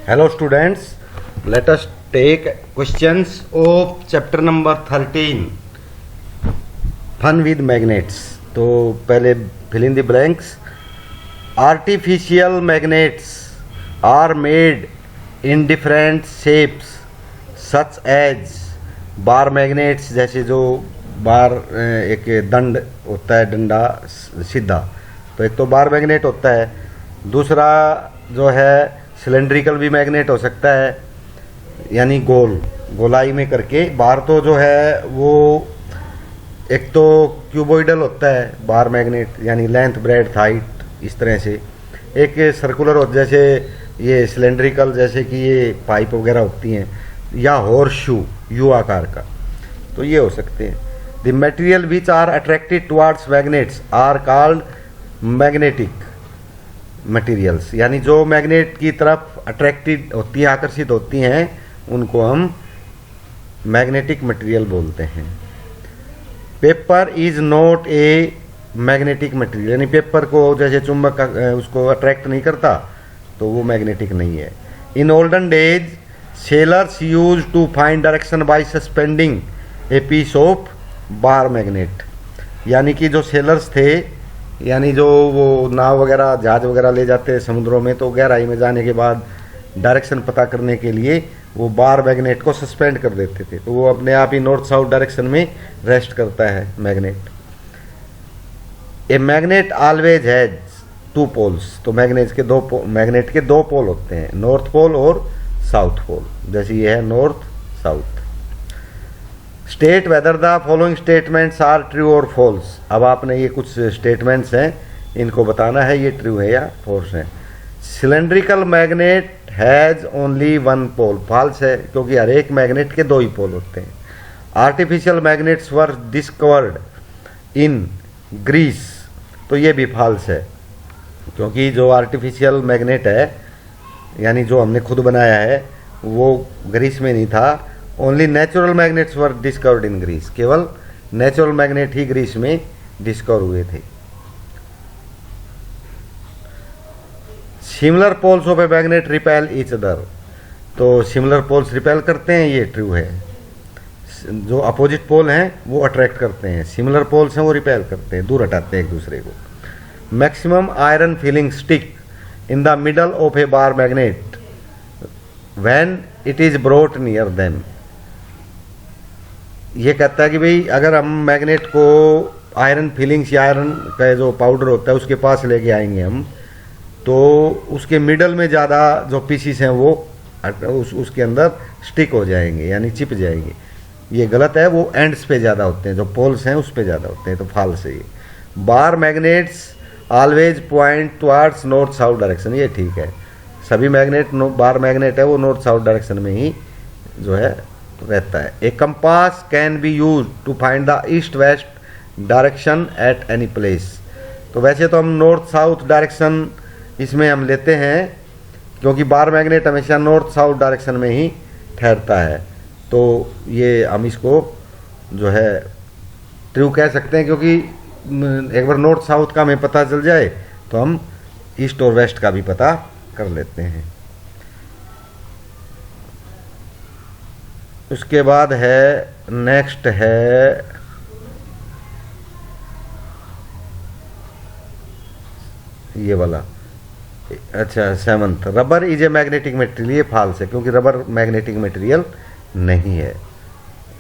Hello students, let us take questions of chapter number 13 Fun with magnets. तो पहले fill in the blanks. Artificial magnets are made in different shapes such as bar magnets, जैसे जो बार एक दंड होता है, डंडा सीधा, तो एक तो बार मैग्नेट होता है, दूसरा जो है सिलेंड्रिकल भी मैग्नेट हो सकता है, यानी गोलाई में करके। बार तो जो है वो एक तो क्यूबोइडल होता है बार मैग्नेट, यानी लेंथ ब्रेड्थ हाइट इस तरह से। एक सर्कुलर होता है, जैसे ये सिलेंड्रिकल, जैसे कि ये पाइप वगैरह होती हैं, या हॉर्स शू यू आकार का, तो ये हो सकते हैं। The material which are attracted towards magnets are called magnetic materials, यानी जो मैग्नेट की तरफ अट्रैक्टेड होती है, आकर्षित होती हैं, उनको हम मैग्नेटिक मटेरियल बोलते हैं। Paper is not a magnetic material, यानी पेपर को जैसे चुंबक उसको अट्रैक्ट नहीं करता, तो वो मैग्नेटिक नहीं है। In olden days sailors use to find direction by suspending a piece of bar magnet, यानी कि जो सेलर्स थे, यानी जो वो नाव वगैरह जहाज वगैरह ले जाते हैं समुद्रों में, तो गहराई में जाने के बाद डायरेक्शन पता करने के लिए वो बार मैग्नेट को सस्पेंड कर देते थे, तो वो अपने आप ही नॉर्थ साउथ डायरेक्शन में रेस्ट करता है magnet. A magnet always has two poles, तो मैग्नेट के दो पोल होते हैं, नॉर्थ पोल और साउथ पोल, जैसे ये है north south. State whether the following statements are true और फॉल्स। अब आपने ये कुछ स्टेटमेंट्स हैं, इनको बताना है ये ट्रू है या फॉल्स है। Cylindrical magnet has only one pole, false है, क्योंकि हर एक मैग्नेट के दो ही पोल होते हैं। Artificial magnets were discovered in Greece, तो ये भी फॉल्स है, क्योंकि जो आर्टिफिशियल मैग्नेट है, यानी जो हमने खुद बनाया है, वो ग्रीस में नहीं था। Only natural magnets were discovered in Greece, केवल नेचुरल मैग्नेट ही ग्रीस में डिस्कवर हुए थे। Similar poles of a magnet repel each other, तो सिमिलर पोल्स रिपेल करते हैं, ये ट्रू है। जो अपोजिट पोल हैं वो अट्रैक्ट करते हैं, सिमिलर पोल्स हैं वो रिपेल करते हैं, दूर हटाते हैं एक दूसरे को। Maximum iron feeling stick in the middle of a bar magnet when it is brought near them, ये कहता है कि भाई अगर हम मैग्नेट को आयरन फीलिंग्स या आयरन का जो पाउडर होता है उसके पास लेके आएंगे हम, तो उसके मिडल में ज़्यादा जो पीसीस हैं वो उसके अंदर स्टिक हो जाएंगे, यानी चिप जाएंगे। ये गलत है, वो एंड्स पे ज़्यादा होते हैं, जो पोल्स हैं उस पे ज़्यादा होते हैं, तो फॉल्स है ये। बार magnets always point towards north south direction, ये ठीक है। सभी मैग्नेट बार मैग्नेट है वो नॉर्थ साउथ डायरेक्शन में ही जो है रहता है। A compass can be use to find the east west direction at any place, तो वैसे तो हम नॉर्थ साउथ डायरेक्शन इसमें हम लेते हैं, क्योंकि बार मैग्नेट हमेशा नॉर्थ साउथ डायरेक्शन में ही ठहरता है, तो ये हम इसको जो है ट्रू कह सकते हैं, क्योंकि एक बार नॉर्थ साउथ का हमें पता चल जाए तो हम ईस्ट और वेस्ट का भी पता कर लेते हैं। उसके बाद है नेक्स्ट है ये वाला, अच्छा 7th, rubber is a magnetic material, ये फॉल्स है, क्योंकि रबर मैग्नेटिक मटेरियल नहीं है,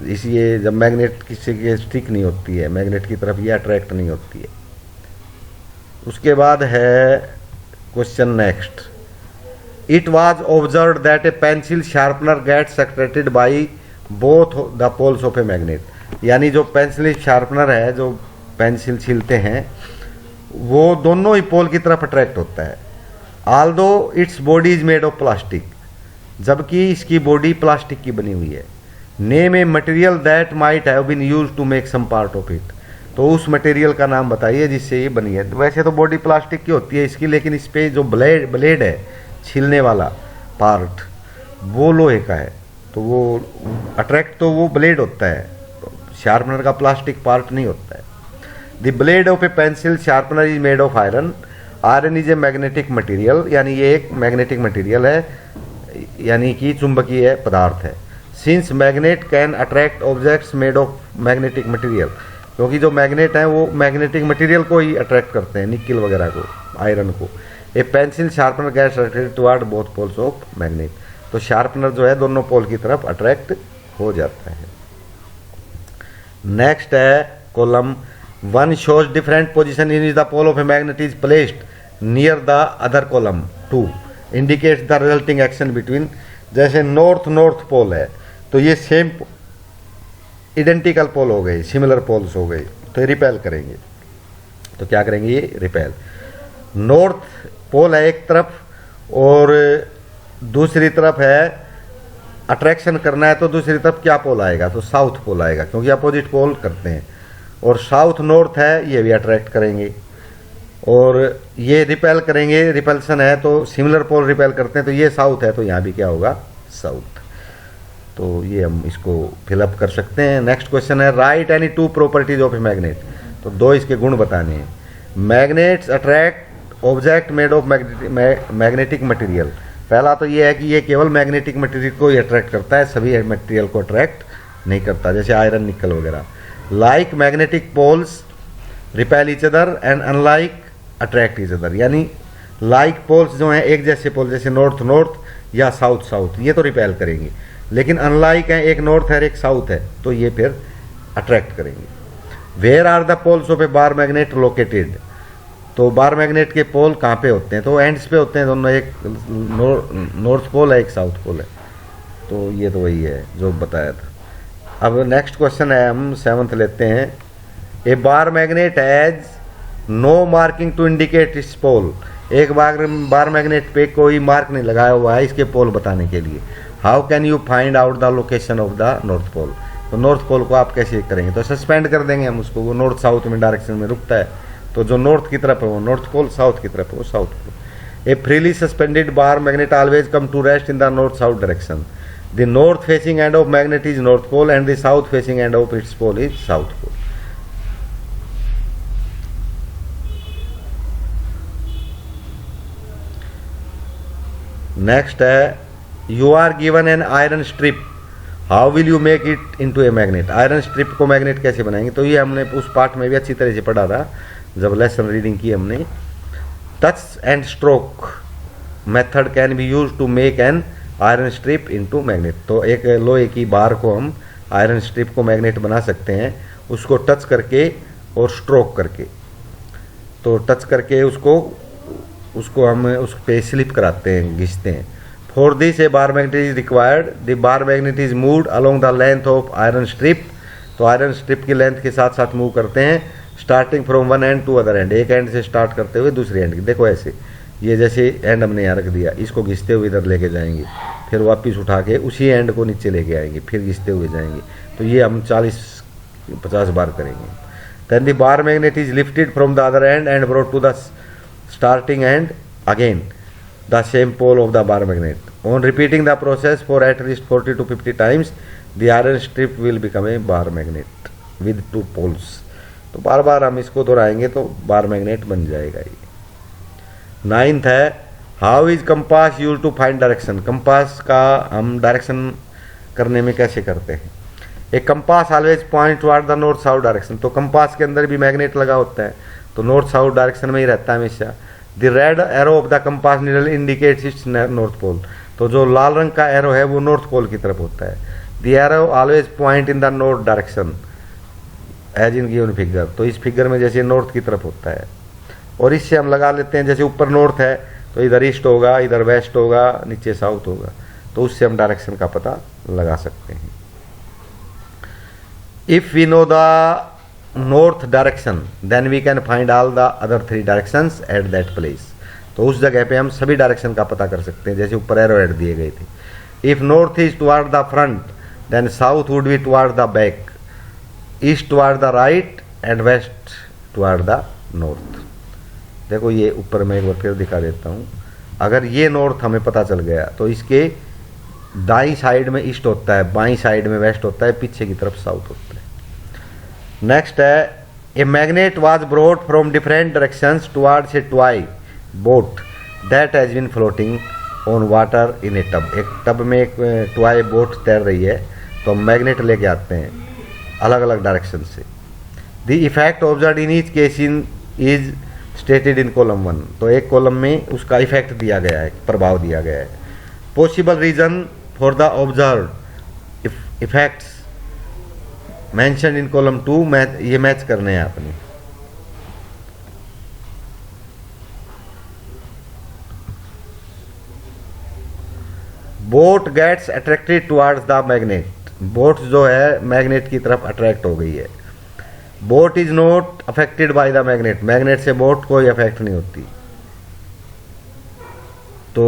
इसलिए जब मैग्नेट किसी की स्टिक नहीं होती है मैग्नेट की तरफ, ये अट्रैक्ट नहीं होती है। उसके बाद है question next, it was observe that a pencil sharpener gets extracted by both the poles of a magnet, यानी जो पेंसिल शार्पनर है, जो पेंसिल छीलते हैं, वो दोनों ही पोल की तरफ अट्रैक्ट होता है। Although its body is made of plastic, जबकि इसकी बॉडी प्लास्टिक की बनी हुई है। Name a material that might have been used to make some part of it, तो उस मटेरियल का नाम बताइए जिससे ये बनी है। वैसे तो बॉडी प्लास्टिक की होती है इसकी, लेकिन इस पे जो ब्लेड है, छीलने वाला पार्ट, वो लोहे का है, तो वो अट्रैक्ट तो वो ब्लेड होता है, शार्पनर का प्लास्टिक पार्ट नहीं होता है। The blade of A pencil sharpener is made of iron, iron is a magnetic material, यानी ये एक मैग्नेटिक मटेरियल है, यानी कि चुंबकीय पदार्थ है। Since magnet can attract objects made of magnetic material, क्योंकि जो मैग्नेट हैं वो मैग्नेटिक मटेरियल को ही अट्रैक्ट करते हैं, निकल वगैरह को, आयरन को। A pencil sharpener gets attracted toward both poles of magnet, तो शार्पनर जो है दोनों पोल की तरफ अट्रैक्ट हो जाता है। नेक्स्ट है column 1 shows different position in the pole of a magnet is placed near the other column 2 indicates the resulting action between. जैसे नॉर्थ पोल है तो ये सेम आइडेंटिकल पोल हो गए, सिमिलर पोल्स हो गए, तो ये रिपेल करेंगे। तो क्या करेंगे, ये रिपेल। नॉर्थ पोल है एक तरफ और दूसरी तरफ है अट्रैक्शन करना है, तो दूसरी तरफ क्या पोल आएगा, तो साउथ पोल आएगा, क्योंकि अपोजिट पोल करते हैं। और साउथ नॉर्थ है, ये भी अट्रैक्ट करेंगे और ये रिपेल करेंगे। रिपल्सन है तो सिमिलर पोल रिपेल करते हैं, तो ये साउथ है तो यहाँ भी क्या होगा, साउथ। तो ये हम इसको फिलअप कर सकते हैं। नेक्स्ट क्वेश्चन है right any 2 properties of a magnet, तो 2 इसके गुण बताने हैं। Magnets attract object made of magnetic material. पहला तो ये है कि ये केवल मैग्नेटिक मटेरियल को ही अट्रैक्ट करता है, सभी मटेरियल को अट्रैक्ट नहीं करता, जैसे आयरन निकल वगैरह। Like magnetic poles repel each other and unlike attract each other, यानी लाइक पोल्स जो हैं एक जैसे पोल, जैसे नॉर्थ या साउथ ये तो रिपेल करेंगे, लेकिन अनलाइक है, एक नॉर्थ है एक साउथ है, तो ये फिर अट्रैक्ट करेंगे। Where are the poles of a bar magnet located, तो बार मैग्नेट के पोल कहाँ पे होते हैं, तो एंड्स पे होते हैं दोनों, एक नॉर्थ पोल है एक साउथ पोल है, तो ये तो वही है जो बताया था। अब नेक्स्ट क्वेश्चन है, हम 7th लेते हैं। A bar magnet has no marking to indicate its pole, एक बार मैग्नेट पे कोई मार्क नहीं लगाया हुआ है इसके पोल बताने के लिए। How can you find out the location of the north pole, तो नॉर्थ पोल को आप कैसे करेंगे, तो सस्पेंड कर देंगे हम उसको, वो नॉर्थ साउथ में डायरेक्शन में रुकता है, तो जो नॉर्थ की तरफ है वो नॉर्थ पोल, साउथ की तरफ है वो south pole. A freely suspended bar magnet always come to rest in the north south direction. The north facing end of magnet is north pole and the south facing end of its pole is south pole. Next है you are given an iron strip, how will you make it into a magnet. Iron strip को magnet कैसे बनाएंगे, तो ये हमने उस part में भी अच्छी तरह से पढ़ा था जब लेसन रीडिंग की हमने। Touch and stroke method can be use to make an iron strip into magnet, तो एक लोहे की बार को हम आयरन स्ट्रिप को मैग्नेट बना सकते हैं, उसको टच करके और स्ट्रोक करके। तो टच करके उसको हम उस पे स्लिप कराते हैं, घिसते हैं। For this a bar magnet is required, the bar magnet is moved along the length of iron strip, तो आयरन स्ट्रिप की लेंथ के साथ साथ मूव करते हैं, starting from one end to other end, एक एंड से स्टार्ट करते हुए दूसरे एंड की। देखो ऐसे, ये जैसे एंड हमने यहाँ रख दिया, इसको घिसते हुए इधर लेके जाएंगे, फिर वापस उठा के उसी एंड को नीचे लेके आएंगे, फिर घिसते हुए जाएंगे, तो ये हम 40-50 बार करेंगे। Then the bar magnet is lifted from the other end and brought to the starting and again the same pole of the bar magnet. On repeating the process for at least 40 to 50 times, the iron strip will become a bar magnet with 2 poles. तो बार बार हम इसको दोहराएंगे तो bar magnet बन जाएगा ये। 9th है how is compass use to find direction, compass का हम डायरेक्शन करने में कैसे करते हैं। एक compass always point toward the north south direction, तो कंपास के अंदर भी मैग्नेट लगा होता है, तो नॉर्थ साउथ डायरेक्शन में ही रहता है हमेशा। The red arrow of the compass needle indicates its north pole, तो जो लाल रंग का एरो है वो नॉर्थ पोल की तरफ होता है। The arrow always point in the north direction as in given figure, तो इस फिगर में जैसे नॉर्थ की तरफ होता है। और इससे हम लगा लेते हैं, जैसे ऊपर नॉर्थ है तो इधर ईस्ट होगा, इधर वेस्ट होगा, नीचे साउथ होगा, तो उससे हम डायरेक्शन का पता लगा सकते हैं। If we know the north direction then we can find all the other 3 directions at that place, तो उस जगह पे हम सभी डायरेक्शन का पता कर सकते हैं, जैसे ऊपर एरो एड दिए गए थे। If north is toward the front then south would be toward the back, east toward the right and west toward the north. देखो ये ऊपर मैं एक बार फिर दिखा देता हूँ, अगर ये नॉर्थ हमें पता चल गया तो इसके दाई साइड में ईस्ट होता है, बाई साइड में वेस्ट होता है, पीछे की तरफ साउथ होता है। नेक्स्ट है a magnet was brought from different directions towards a toy boat that has been floating on water in a tub. एक टब में एक टॉय बोट तैर रही है, तो हम मैग्नेट लेके आते हैं अलग अलग डायरेक्शन से। The effect observe in each case in is stated in column 1। तो एक कॉलम में उसका इफेक्ट दिया गया है, प्रभाव दिया गया है। Possible reason for the observe effects mention in column 2, ये मैच करने हैं आपने। Boat gets attracted towards the magnet. Boat जो है मैग्नेट की तरफ अट्रैक्ट हो गई है। Boat is not affected by the magnet. Magnet से बोट कोई अफेक्ट नहीं होती। तो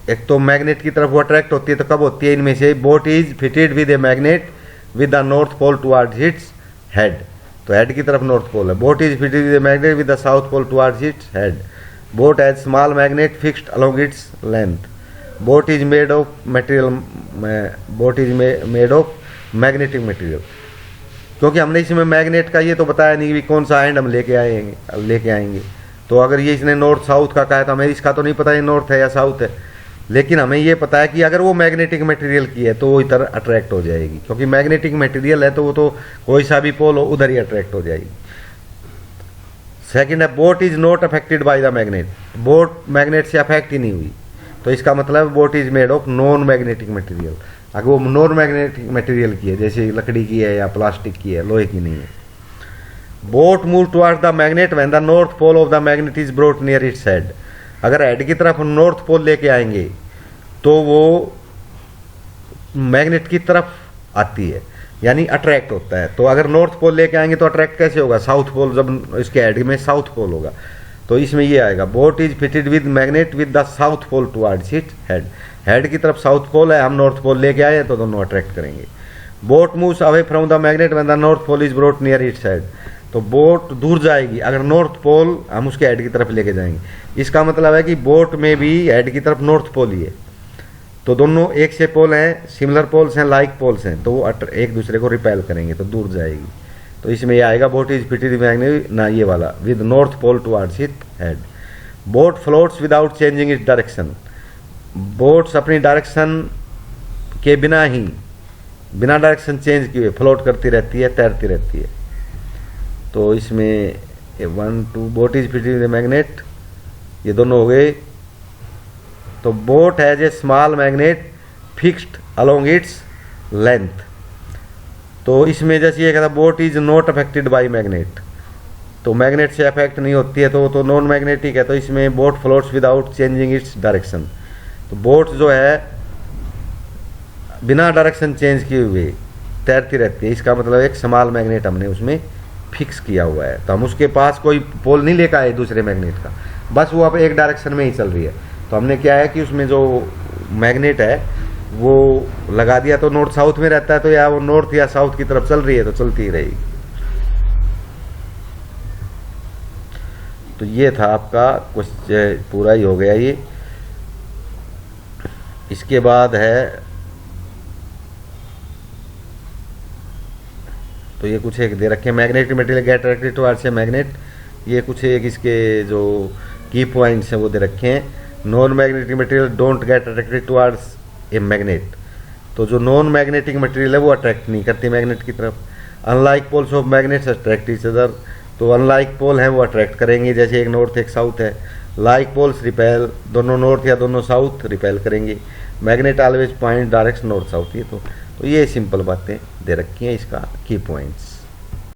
एक तो मैग्नेट की तरफ वो अट्रैक्ट होती है, तो कब होती है इनमें से? Boat is fitted with a magnet with the north pole towards its head. तो हेड की तरफ नॉर्थ पोल है। Boat is fitted with a magnet with the south pole towards its head. Boat has small magnet fixed along its length. Boat is made of material, boat is made of magnetic material. क्योंकि हमने इसमें magnet का ये तो बताया नहीं कि कौन सा एंड हम लेके आएंगे। तो अगर ये इसने नॉर्थ साउथ का कहा है, तो हमें इसका तो नहीं पता ये नॉर्थ है या साउथ है, लेकिन हमें ये पता है कि अगर वो मैग्नेटिक मटेरियल की है तो वो इधर अट्रैक्ट हो जाएगी। क्योंकि मैग्नेटिक मटेरियल है तो वो तो कोई सा भी पोल हो उधर ही अट्रैक्ट हो जाएगी। सेकंड है boat is not affected by the magnet. Boat magnet से अफेक्ट ही नहीं हुई, तो इसका मतलब boat is made of non magnetic material. अगर वो नॉन मैग्नेटिक मटेरियल की है, जैसे लकड़ी की है या प्लास्टिक की है, लोहे की नहीं है। Boat move towards the magnet when the north pole of the magnet is brought near its head. अगर हेड की तरफ हम नॉर्थ पोल लेके आएंगे तो वो मैग्नेट की तरफ आती है, यानी अट्रैक्ट होता है। तो अगर नॉर्थ पोल लेके आएंगे तो अट्रैक्ट कैसे होगा? साउथ पोल, जब इसके हेड में साउथ पोल होगा तो इसमें ये आएगा boat is fitted with magnet with the south pole towards it head. Head की तरफ साउथ पोल है, हम नॉर्थ पोल लेके आए तो दोनों अट्रैक्ट करेंगे। Boat moves away from the magnet when the north pole is brought near its head. तो बोट दूर जाएगी अगर नॉर्थ पोल हम उसके हेड की तरफ लेके जाएंगे। इसका मतलब है कि बोट में भी हेड की तरफ नॉर्थ पोल ही है। तो दोनों एक से पोल हैं, सिमिलर पोल्स हैं, लाइक पोल्स हैं, तो वो एक दूसरे को रिपेल करेंगे तो दूर जाएगी। तो इसमें ये आएगा बोट इज फिटेड मैग्नेट, ना ये वाला, with north pole towards it head. Boat floats without changing its direction. Boats अपनी डायरेक्शन के बिना डायरेक्शन चेंज किए फ्लोट करती रहती है, तैरती रहती है। तो इसमें 1 2 boat is fitted with magnet, ये दोनों हो गए। तो boat has a small magnet fixed along its length. तो इसमें जैसे ये कहता boat is not affected bye magnet, तो मैग्नेट से अफेक्ट नहीं होती है, तो नॉन मैग्नेटिक है। तो इसमें boat floats without changing its direction. तो बोट जो है बिना डायरेक्शन चेंज किए हुए तैरती रहती है। इसका मतलब एक स्मॉल मैग्नेट हमने उसमें फिक्स किया हुआ है। तो हम उसके पास कोई पोल नहीं लेकर आए दूसरे मैग्नेट का, बस वो अब एक डायरेक्शन में ही चल रही है। तो हमने क्या है कि उसमें जो मैग्नेट है वो लगा दिया, तो नॉर्थ साउथ में रहता है, तो या वो नॉर्थ या साउथ की तरफ चल रही है तो चलती ही रहेगी। तो ये था आपका कुछ पूरा ही हो गया ये। इसके बाद है तो ये कुछ एक दे रखे magnetic material get attracted towards a magnet. ये कुछ एक इसके जो की पॉइंट्स हैं वो दे रखे हैं। Non magnetic material don't get attracted towards a magnet. तो जो नॉन मैग्नेटिक मटेरियल है वो अट्रैक्ट नहीं करती मैग्नेट की तरफ। Unlike poles of magnets attract each other. तो अनलाइक पोल हैं वो अट्रैक्ट करेंगे, जैसे एक नॉर्थ एक साउथ है। लाइक पोल्स रिपेल, दोनों नॉर्थ या दोनों साउथ रिपेल करेंगे। Magnet always point direction north south. ये तो ये सिंपल बातें दे रखी हैं इसका की पॉइंट्स।